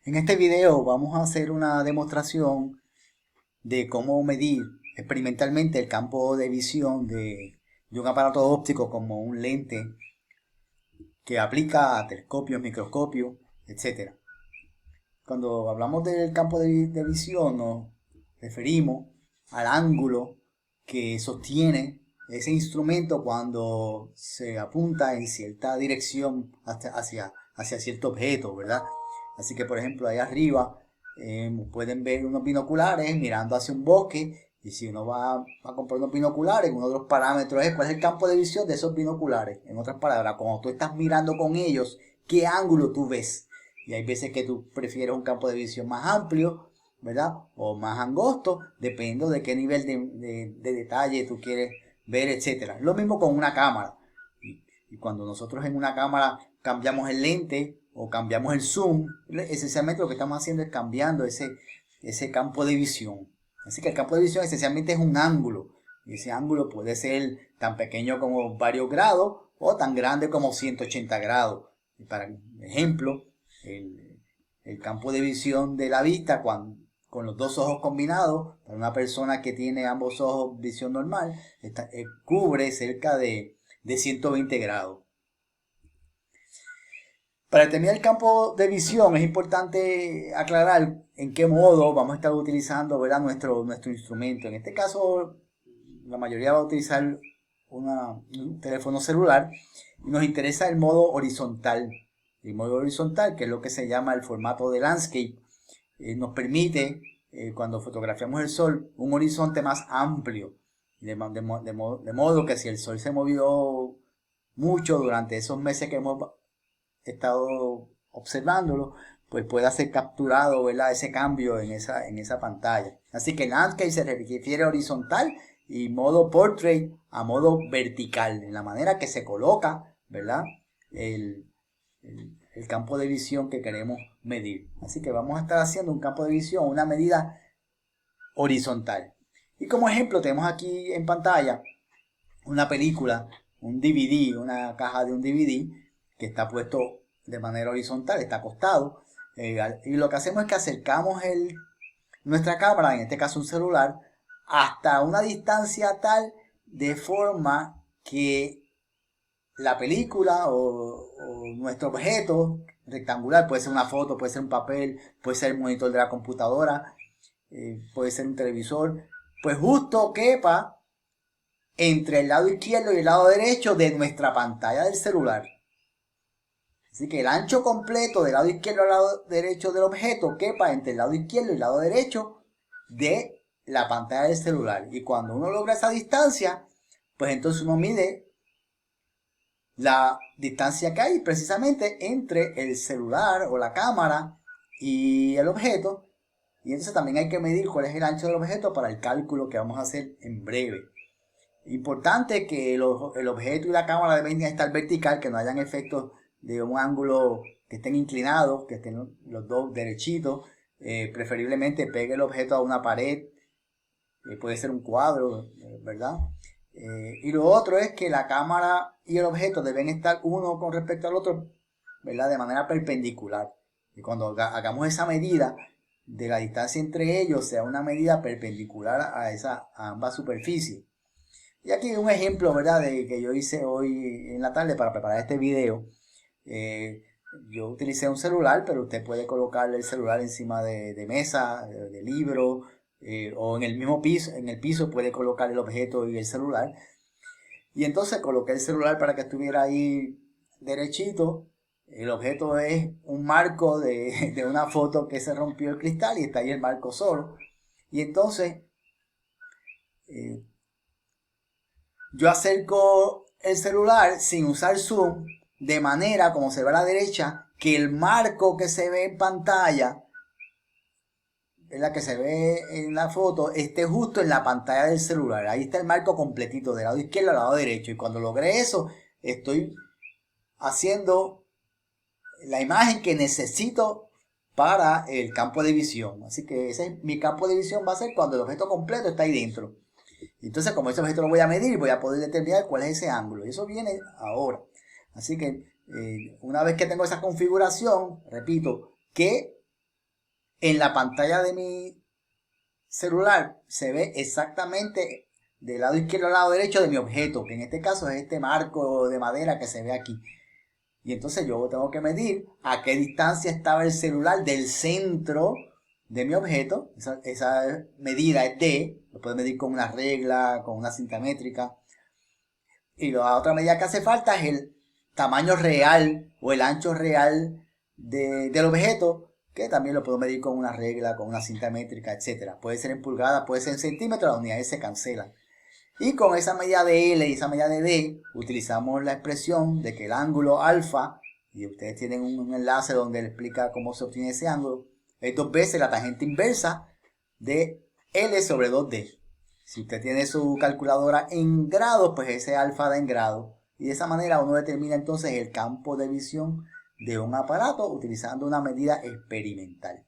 En este video vamos a hacer una demostración de cómo medir experimentalmente el campo de visión de un aparato óptico como un lente que aplica a telescopios, microscopios, etcétera. Cuando hablamos del campo de visión nos referimos al ángulo que sostiene ese instrumento cuando se apunta en cierta dirección hacia cierto objeto, ¿verdad? Así que, por ejemplo, ahí arriba pueden ver unos binoculares mirando hacia un bosque. Y si uno va a comprar unos binoculares, uno de los parámetros es cuál es el campo de visión de esos binoculares. En otras palabras, cuando tú estás mirando con ellos, ¿qué ángulo tú ves? Y hay veces que tú prefieres un campo de visión más amplio, ¿verdad? O más angosto, dependiendo de qué nivel de detalle tú quieres ver, etcétera. Lo mismo con una cámara. Y cuando nosotros en una cámara cambiamos el lente o cambiamos el zoom, esencialmente lo que estamos haciendo es cambiando ese campo de visión. Así que el campo de visión esencialmente es un ángulo. Y ese ángulo puede ser tan pequeño como varios grados o tan grande como 180 grados. Y para ejemplo, el campo de visión de la vista con los dos ojos combinados, para una persona que tiene ambos ojos visión normal, cubre cerca de 120 grados. Para determinar el campo de visión es importante aclarar en qué modo vamos a estar utilizando, ¿verdad? nuestro instrumento. En este caso, la mayoría va a utilizar un teléfono celular y nos interesa el modo horizontal. El modo horizontal, que es lo que se llama el formato de landscape, nos permite, cuando fotografiamos el sol, un horizonte más amplio. De modo que si el sol se movió mucho durante esos meses que hemos estado observándolo, pues pueda ser capturado, ¿verdad? Ese cambio en esa pantalla. Así que landscape se refiere a horizontal y modo portrait a modo vertical, en la manera que se coloca, ¿verdad? El campo de visión que queremos medir. Así que vamos a estar haciendo un campo de visión, una medida horizontal. Y como ejemplo tenemos aquí en pantalla una película, un DVD, una caja de un DVD que está puesto de manera horizontal, está acostado. Y lo que hacemos es que acercamos nuestra cámara, en este caso un celular, hasta una distancia tal de forma que la película o nuestro objeto rectangular, puede ser una foto, puede ser un papel, puede ser el monitor de la computadora, puede ser un televisor, pues justo quepa entre el lado izquierdo y el lado derecho de nuestra pantalla del celular. Así que el ancho completo del lado izquierdo al lado derecho del objeto quepa entre el lado izquierdo y el lado derecho de la pantalla del celular. Y cuando uno logra esa distancia, pues entonces uno mide la distancia que hay precisamente entre el celular o la cámara y el objeto. Y entonces también hay que medir cuál es el ancho del objeto para el cálculo que vamos a hacer en breve. Importante que el objeto y la cámara deben estar vertical, que no hayan efectos de un ángulo que estén inclinados, que estén los dos derechitos. Preferiblemente pegue el objeto a una pared, puede ser un cuadro, ¿verdad? Y lo otro es que la cámara y el objeto deben estar uno con respecto al otro, ¿verdad? De manera perpendicular. Y cuando hagamos esa medida de la distancia entre ellos, sea una medida perpendicular a ambas superficies. Y aquí un ejemplo, ¿verdad? De que yo hice hoy en la tarde para preparar este video. Eh, yo utilicé un celular, pero usted puede colocarle el celular encima de mesa, de libro, o en el mismo piso, en el piso puede colocar el objeto y el celular. Y entonces coloqué el celular para que estuviera ahí derechito. El objeto es un marco de una foto que se rompió el cristal y está ahí el marco solo. Y entonces yo acerco el celular sin usar zoom, de manera, como se ve a la derecha, que el marco que se ve en pantalla, la que se ve en la foto, esté justo en la pantalla del celular. Ahí está el marco completito, del lado izquierdo al lado derecho. Y cuando logré eso, estoy haciendo la imagen que necesito para el campo de visión. Así que ese es mi campo de visión, va a ser cuando el objeto completo está ahí dentro. Entonces, como ese objeto lo voy a medir, voy a poder determinar cuál es ese ángulo. Y eso viene ahora. Así que una vez que tengo esa configuración, repito, que en la pantalla de mi celular se ve exactamente del lado izquierdo al lado derecho de mi objeto, que en este caso es este marco de madera que se ve aquí. Y entonces yo tengo que medir a qué distancia estaba el celular del centro de mi objeto. Esa medida es D, lo puedo medir con una regla, con una cinta métrica. Y la otra medida que hace falta es el tamaño real o el ancho real del objeto, que también lo puedo medir con una regla, con una cinta métrica, etcétera. Puede ser en pulgadas, puede ser en centímetros, las unidades se cancelan. Y con esa medida de L y esa medida de D, utilizamos la expresión de que el ángulo alfa, y ustedes tienen un enlace donde le explica cómo se obtiene ese ángulo, es 2 veces la tangente inversa de L sobre 2D. Si usted tiene su calculadora en grados, pues ese alfa da en grados. Y de esa manera uno determina entonces el campo de visión de un aparato utilizando una medida experimental.